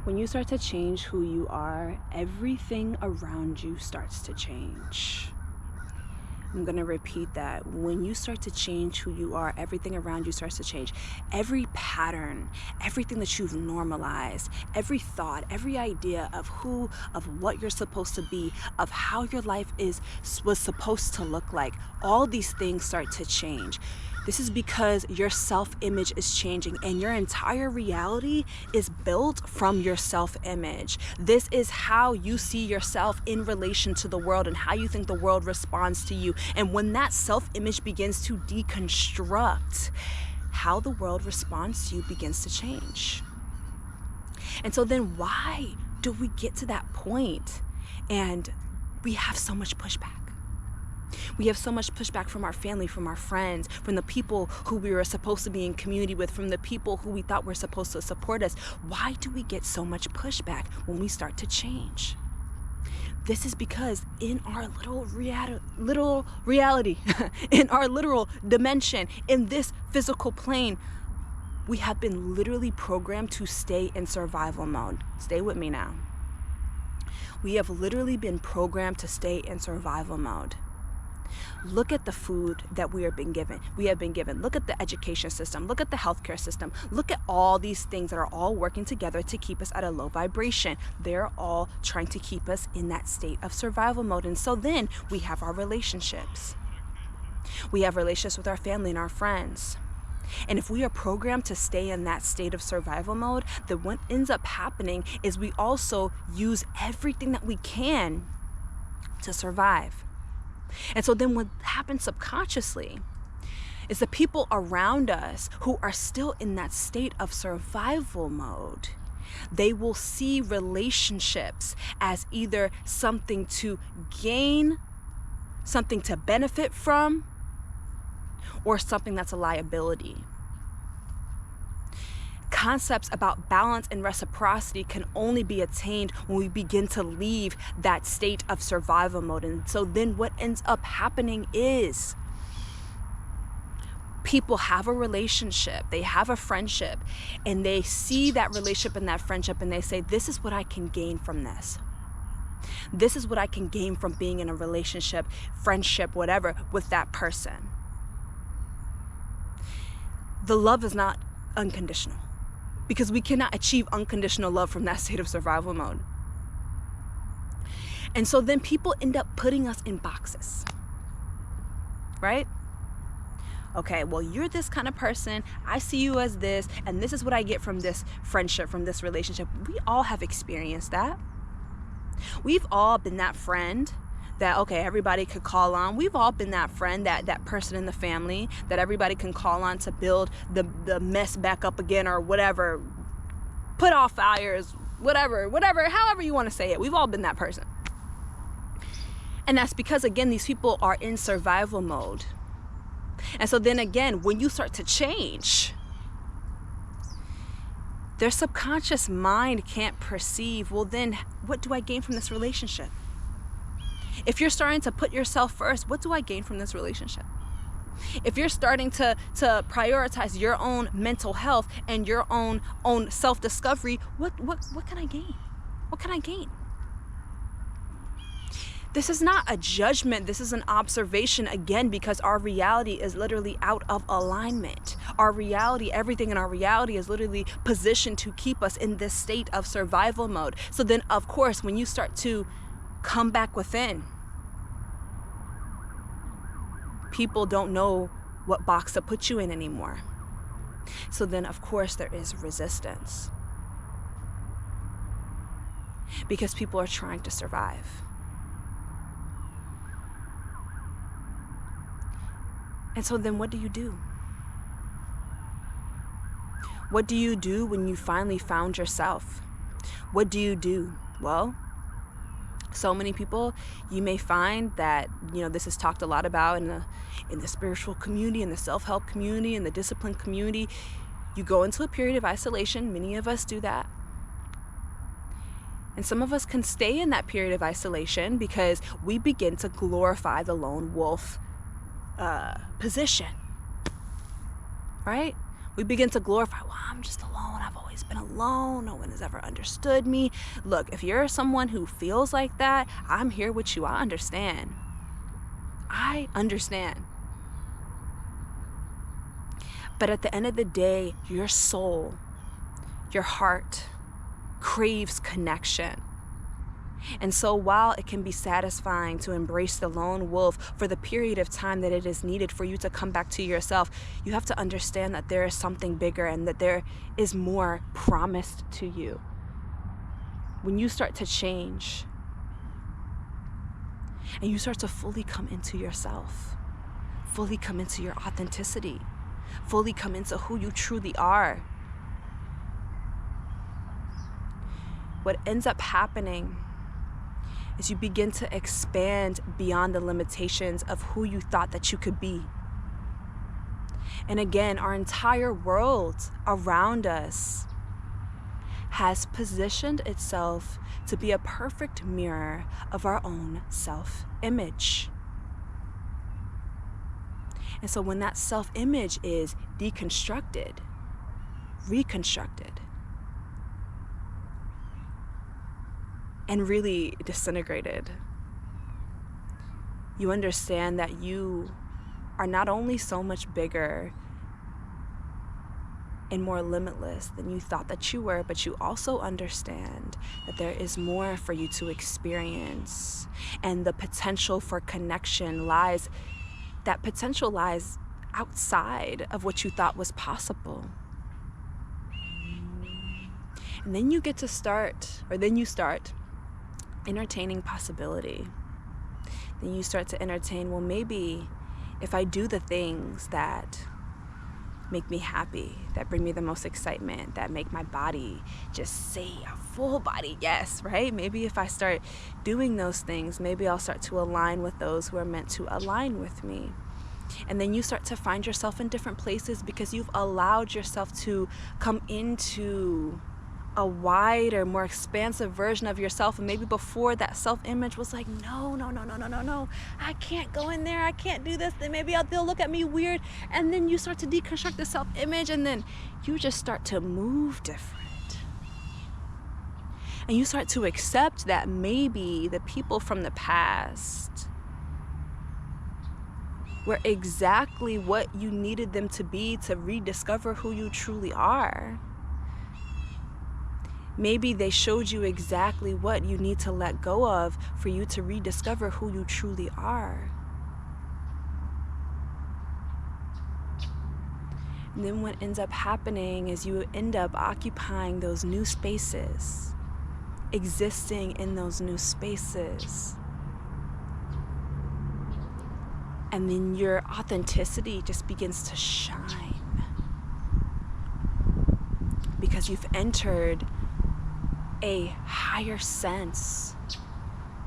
When you start to change who you are, everything around you starts to change. I'm going to repeat that. When you start to change who you are, everything around you starts to change. Every pattern, everything that you've normalized, every thought, every idea of what you're supposed to be, of how your life was supposed to look like, all these things start to change. This is because your self-image is changing and your entire reality is built from your self-image. This is how you see yourself in relation to the world and how you think the world responds to you. And when that self-image begins to deconstruct, how the world responds to you begins to change. And so then why do we get to that point and we have so much pushback? We have so much pushback from our family, from our friends, from the people who we were supposed to be in community with, from the people who we thought were supposed to support us. Why do we get so much pushback when we start to change? This is because in our literal reality, in our literal dimension, in this physical plane, we have been literally programmed to stay in survival mode. Stay with me now. We have literally been programmed to stay in survival mode. Look at the food that we have been given. Look at the education system. Look at the healthcare system. Look at all these things that are all working together to keep us at a low vibration. They're all trying to keep us in that state of survival mode. And so then we have our relationships. We have relationships with our family and our friends. And if we are programmed to stay in that state of survival mode, then what ends up happening is we also use everything that we can to survive. And so then what happens subconsciously is the people around us who are still in that state of survival mode, they will see relationships as either something to gain, something to benefit from, or something that's a liability. Concepts about balance and reciprocity can only be attained when we begin to leave that state of survival mode. And so then what ends up happening is people have a relationship, they have a friendship, and they see that relationship and that friendship and they say, this is what I can gain from this. This is what I can gain from being in a relationship, friendship, whatever, with that person. The love is not unconditional, because we cannot achieve unconditional love from that state of survival mode. And so then people end up putting us in boxes, right? Okay, well, you're this kind of person. I see you as this, and this is what I get from this friendship, from this relationship. We all have experienced that. We've all been that friend that, okay, everybody could call on. We've all been that friend, that person in the family that everybody can call on to build the mess back up again or whatever, put off fires, whatever, however you want to say it. We've all been that person. And that's because, again, these people are in survival mode. And so then again, when you start to change, their subconscious mind can't perceive, well, then what do I gain from this relationship? If you're starting to put yourself first, what do I gain from this relationship? If you're starting to prioritize your own mental health and your own self-discovery, what can I gain? What can I gain? This is not a judgment. This is an observation, again, because our reality is literally out of alignment. Our reality, everything in our reality is literally positioned to keep us in this state of survival mode. So then, of course, when you start to come back within, people don't know what box to put you in anymore. So then, of course, there is resistance, because people are trying to survive. And so then what do you do? What do you do when you finally found yourself? What do you do? Well, so many people, you may find that, this is talked a lot about in the spiritual community, in the self-help community, in the discipline community. You go into a period of isolation. Many of us do that. And some of us can stay in that period of isolation because we begin to glorify the lone wolf position, right? We begin to glorify, well, I'm just alone. I've always been alone. No one has ever understood me. Look, if you're someone who feels like that, I'm here with you. I understand. I understand. But at the end of the day, your soul, your heart craves connection. And so while it can be satisfying to embrace the lone wolf for the period of time that it is needed for you to come back to yourself, you have to understand that there is something bigger and that there is more promised to you. When you start to change and you start to fully come into yourself, fully come into your authenticity, fully come into who you truly are, what ends up happening is you begin to expand beyond the limitations of who you thought that you could be. And again, our entire world around us has positioned itself to be a perfect mirror of our own self-image. And so when that self-image is deconstructed, reconstructed, and really disintegrated, you understand that you are not only so much bigger and more limitless than you thought that you were, but you also understand that there is more for you to experience, and the potential for connection lies outside of what you thought was possible. And then you start entertaining possibility. Then you start to entertain, well, maybe if I do the things that make me happy, that bring me the most excitement, that make my body just say a full body yes, right? Maybe if I start doing those things, maybe I'll start to align with those who are meant to align with me. And then you start to find yourself in different places because you've allowed yourself to come into a wider, more expansive version of yourself. And maybe before, that self-image was like, no, I can't go in there, I can't do this, then maybe they'll look at me weird. And then you start to deconstruct the self-image, and then you just start to move different. And you start to accept that maybe the people from the past were exactly what you needed them to be to rediscover who you truly are. Maybe they showed you exactly what you need to let go of for you to rediscover who you truly are. And then what ends up happening is you end up occupying those new spaces, existing in those new spaces. And then your authenticity just begins to shine because you've entered a higher sense,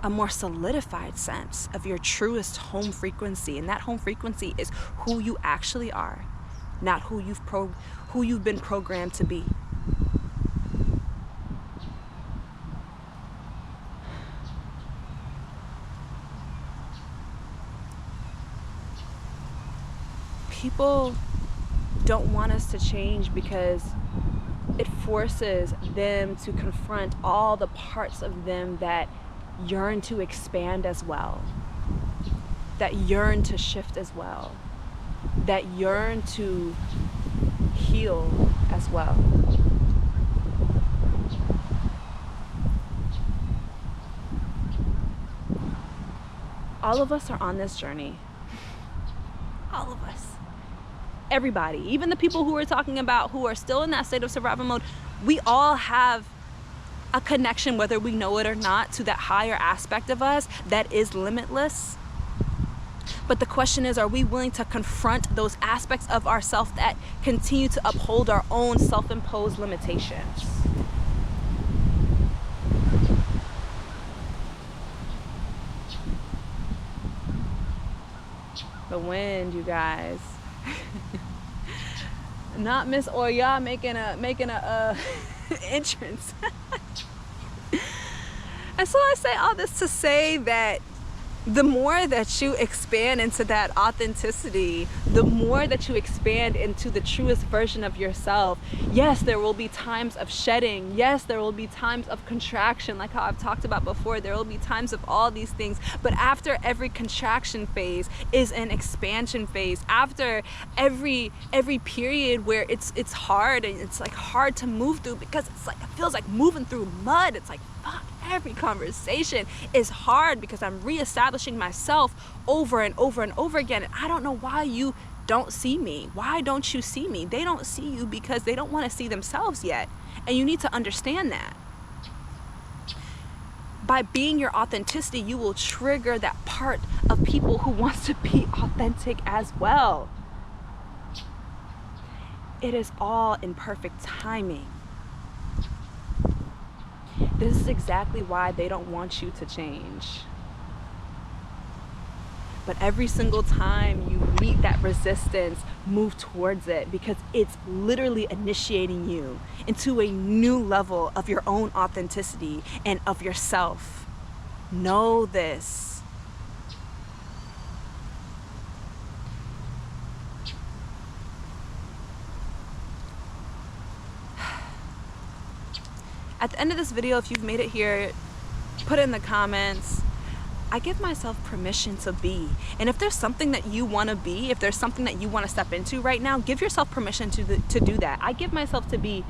a more solidified sense of your truest home frequency. And that home frequency is who you actually are, not who you've been programmed to be. People don't want us to change because it forces them to confront all the parts of them that yearn to expand as well, that yearn to shift as well, that yearn to heal as well. All of us are on this journey. All of us. Everybody, even the people who we're talking about who are still in that state of survival mode, we all have a connection, whether we know it or not, to that higher aspect of us that is limitless. But the question is, are we willing to confront those aspects of ourselves that continue to uphold our own self-imposed limitations? The wind, you guys. Not Miss Oya making a entrance. And so I say all this to say that The more that you expand into that authenticity, the more that you expand into the truest version of yourself, yes, there will be times of shedding. Yes, there will be times of contraction, like how I've talked about before. There will be times of all these things. But after every contraction phase is an expansion phase. After every period where it's hard and it's like hard to move through, because it's like, it feels like moving through mud. It's like, fuck. Every conversation is hard because I'm reestablishing myself over and over and over again. And I don't know why you don't see me. Why don't you see me? They don't see you because they don't want to see themselves yet. And you need to understand that. By being your authenticity, you will trigger that part of people who wants to be authentic as well. It is all in perfect timing. This is exactly why they don't want you to change. But every single time you meet that resistance, move towards it, because it's literally initiating you into a new level of your own authenticity and of yourself. Know this. At the end of this video, if you've made it here, put it in the comments. I give myself permission to be. And if there's something that you want to be, if there's something that you want to step into right now, give yourself permission to do that. I give myself to be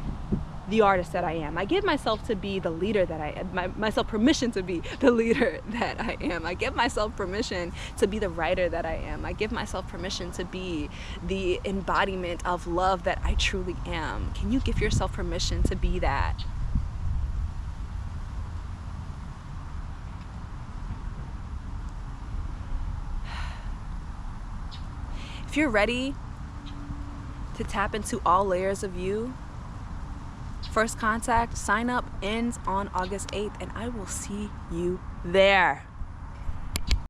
the artist that I am. I give myself to be the leader that I am. Myself permission to be the leader that I am. I give myself permission to be the writer that I am. I give myself permission to be the embodiment of love that I truly am. Can you give yourself permission to be that? If you're ready to tap into all layers of you, First Contact sign up ends on August 8th, and I will see you there.